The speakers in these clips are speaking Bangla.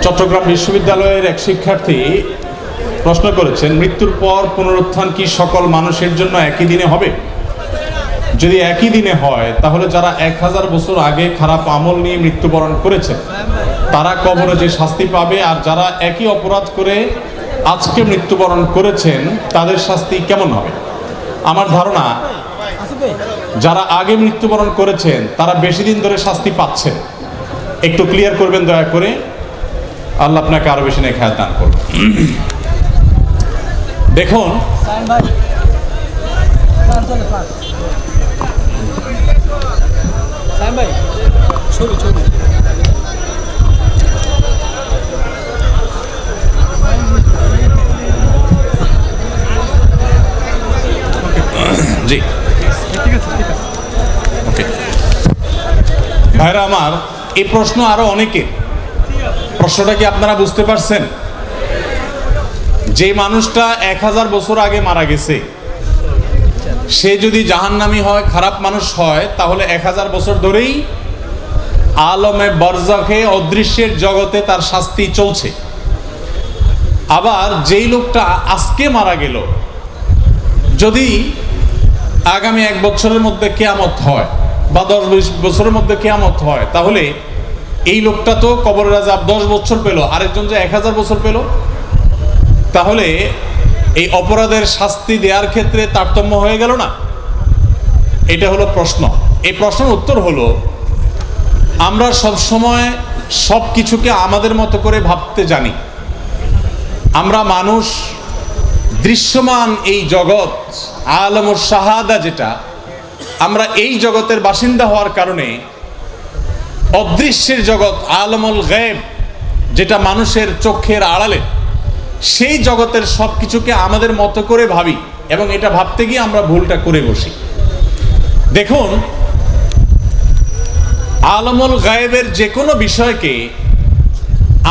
চট্টগ্রাম বিশ্ববিদ্যালয়ের এক শিক্ষার্থী প্রশ্ন করেছেন, মৃত্যুর পর পুনরুত্থান কি সকল মানুষের জন্য একই দিনে হবে? যদি একই দিনে হয় তাহলে যারা 1000 বছর আগে খারাপ আমল নিয়ে মৃত্যুবরণ করেছে তারা কবরে যে শাস্তি পাবে, আর যারা একই অপরাধ করে আজকে মৃত্যুবরণ করেছেন তাদের শাস্তি কেমন হবে? আমার ধারণা যারা আগে মৃত্যুবরণ করেছেন তারা বেশি দিন ধরে শাস্তি পাচ্ছেন। একটু ক্লিয়ার করবেন দয়া করে, আল্লাহ আপনাকে আরো বেশি নেখায়াত দান করবেন। দেখুন, জি ভাইরা আমার, এই প্রশ্ন আরো অনেকে, প্রশ্নটা কি আপনারা বুঝতে পারছেন? যে মানুষটা 1000 বছর আগে মারা গেছে সে যদি জাহান্নামী হয়, খারাপ মানুষ হয়, তাহলে 1000 বছর ধরেই আলমে বরজাখে অদৃশ্যের জগতে তার শাস্তি চলছে। আবার যেই লোকটা আজকে মারা গেল, যদি আগামী 1 বছরের মধ্যে কিয়ামত হয় বা 10-20 বছরের মধ্যে কিয়ামত হয়, তাহলে এই লোকটা তো কবরের আযাব 10 বছর পেল, আরেকজন যে 1000 বছর পেল, তাহলে এই অপরাধের শাস্তি দেওয়ার ক্ষেত্রে তারতম্য হয়ে গেল না? এটা হলো প্রশ্ন। এই প্রশ্নের উত্তর হলো, আমরা সবসময় সব কিছুকে আমাদের মতো করে ভাবতে জানি। আমরা মানুষ, দৃশ্যমান এই জগৎ আলমুস শাহাদা, যেটা আমরা এই জগতের বাসিন্দা হওয়ার কারণে অদৃশ্যের জগৎ আলমুল গায়েব, যেটা মানুষের চোখের আড়ালে, সেই জগতের সব কিছুকে আমাদের মতো করে ভাবি এবং এটা ভাবতে গিয়ে আমরা ভুলটা করে বসি। দেখুন, আলমুল গায়েবের যে কোনো বিষয়কে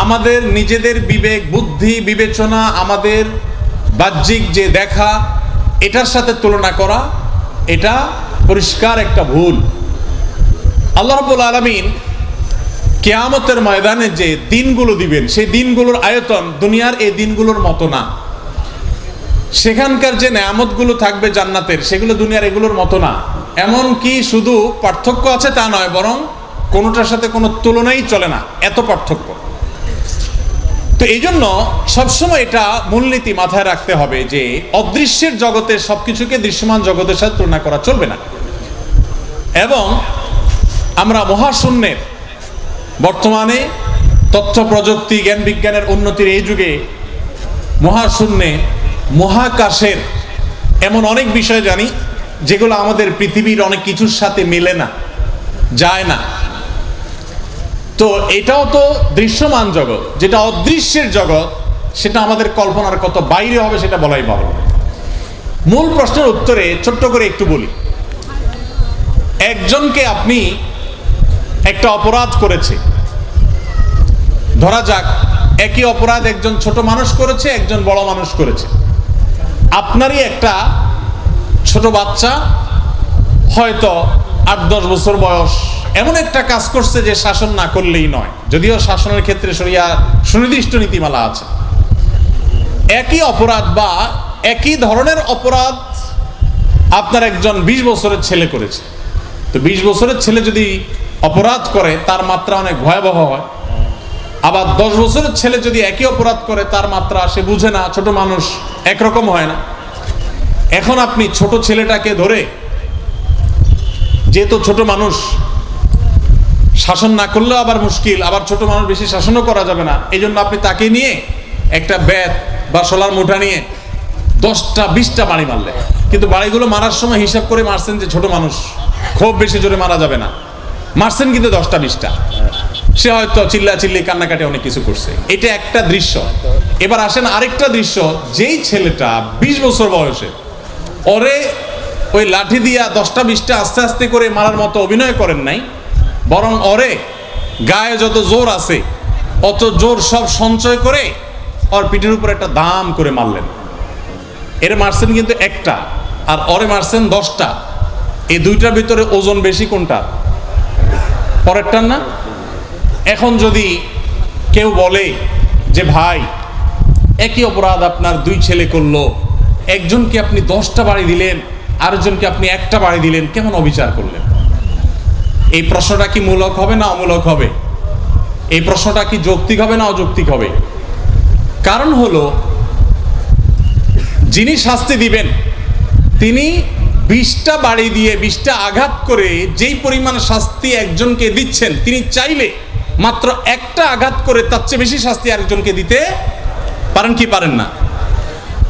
আমাদের নিজেদের বিবেক, বুদ্ধি, বিবেচনা, আমাদের বাহ্যিক যে দেখা, এটার সাথে তুলনা করা, এটা পরিষ্কার একটা ভুল। আল্লাহ রাব্বুল আলামিন কিয়ামতের ময়দানে যে দিনগুলো দিবেন, সেই দিনগুলোর আয়তন দুনিয়ার এই দিনগুলোর মতো না। সেখানকার যে নেয়ামতগুলো থাকবে জান্নাতের, সেগুলো দুনিয়ার এগুলোর মতো না। এমন কি শুধু পার্থক্য আছে তা নয়, বরং কোনোটার সাথে কোনো তুলনাই চলে না, এত পার্থক্য। তো এই জন্য সবসময় এটা মূলনীতি মাথায় রাখতে হবে যে অদৃশ্যের জগতে সবকিছুকে দৃশ্যমান জগতের সাথে তুলনা করা চলবে না। এবং আমরা মহাশূন্যের, বর্তমানে তথ্য প্রযুক্তি, জ্ঞান বিজ্ঞানের উন্নতির এই যুগে মহাশূন্যে, মহাকাশের এমন অনেক বিষয় জানি যেগুলো আমাদের পৃথিবীর অনেক কিছুর সাথে মেলে না, যায় না। তো এটাও তো দৃশ্যমান জগৎ। যেটা অদৃশ্যের জগৎ, সেটা আমাদের কল্পনার কত বাইরে হবে সেটা বলাই বাহুল্য। মূল প্রশ্নের উত্তরে ছোট্ট করে একটু বলি। একজনকে আপনি একটা অপরাধ করেছে, ধরা যাক একই অপরাধ একজন ছোট মানুষ করেছে, একজন বড় মানুষ করেছে। আপনারই একটা ছোট বাচ্চা, হয়তো 8-10 বছর বয়স, এমন একটা কাজ করছে যে শাসন না করলেই নয়, যদিও শাসনের ক্ষেত্রে শরিয়া সুনির্দিষ্ট নীতিমালা আছে। একই অপরাধ বা একই ধরনের অপরাধ আপনার একজন 20 বছরের ছেলে করেছে। তো 20 বছরের ছেলে যদি অপরাধ করে তার মাত্রা অনেক ভয়াবহ হয়। আবার 10 বছরের ছেলে যদি একই অপরাধ করে তার মাত্রা সে বুঝে না, ছোট মানুষ, একরকম হয় না। এখন আপনি ছোট ছেলেটাকে ধরে, যেহেতু ছোট মানুষ, শাসন না করলেও আবার মুশকিল, আবার ছোট মানুষ বেশি শাসনও করা যাবে না, এই জন্য আপনি তাকে নিয়ে একটা ব্যাট বা শোলার মুঠা নিয়ে 10টা-20টা বাড়ি মারলেন। কিন্তু বাড়িগুলো মারার সময় হিসাব করে মারছেন যে ছোট মানুষ, খুব বেশি জোরে মারা যাবে না, মারছেন কিন্তু 10টা-20টা। সে হয়তো চিল্লাচিল্লি, কান্নাকাটি অনেক কিছু করছে। এটা একটা দৃশ্য। এবার আসেন আরেকটা দৃশ্য, যেই ছেলেটা 20 বছর বয়সে, ওরে ওই লাঠি দিয়া 10টা-20টা আস্তে আস্তে করে মারার মতো অভিনয় করেন নাই, বরং ওরে গায়ে যত জোর আছে অত জোর সব সঞ্চয় করে ওর পিঠের উপর একটা দাম করে মারলেন। এর মারছেন কিন্তু একটা, আর ওরে মারছেন 10টা। এই দুইটার ভিতরে ওজন বেশি কোনটা? পরেরটার না? এখন যদি কেউ বলে যে ভাই একই অপরাধ আপনার দুই ছেলে করলো, একজনকে আপনি 10টা বাড়ি দিলেন, আরেকজনকে আপনি 1টা বাড়ি দিলেন, কেমন অবিচার করলেন? এই প্রশ্নটা কি মূলক হবে না অমূলক হবে? এই প্রশ্নটা কি যৌক্তিক হবে না অযৌক্তিক হবে? কারণ হলো, যিনি শাস্তি দিবেন তিনি 20টা বাড়ি দিয়ে 20টা আঘাত করে যেই পরিমাণ শাস্তি একজনকে দিচ্ছেন, তিনি চাইলে মাত্র 1টা আঘাত করে তার চেয়ে বেশি শাস্তি আরেকজনকে দিতে পারেন কি পারেন না?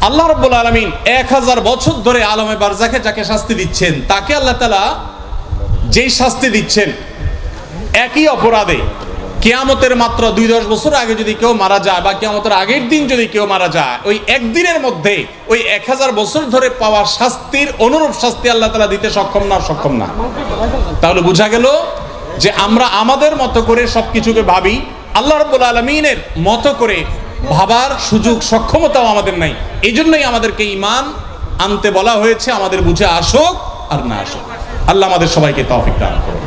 আল্লাহ রাব্বুল আলামিন 1000 বছর ধরে আলমে বারজাখে যাকে শাস্তি দিচ্ছেন, তাকে আল্লাহ তাআলা যেই শাস্তি দিচ্ছেন, একই অপরাধে কিয়ামতের মাত্র 2-10 বছর আগে যদি কেউ মারা যায় বা কিয়ামতের আগের দিন যদি কেউ মারা যায়, ওই একদিনের মধ্যে ওই 1000 বছর ধরে পাওয়া শাস্তির অনুরূপ শাস্তি আল্লাহ তাআলা দিতে সক্ষম না? তাহলে বোঝা গেল যে আমরা আমাদের মতো করে সবকিছুকে ভাবি, আল্লাহ রাব্বুল আলামিনের মতো করে ভাবার সুযোগ সক্ষমতাও আমাদের নাই। এই জন্যই আমাদেরকে ঈমান আনতে বলা হয়েছে, আমাদের বুঝে আসুক আর না আসুক। আল্লাহ আমাদের সবাইকে তৌফিক দান করুন।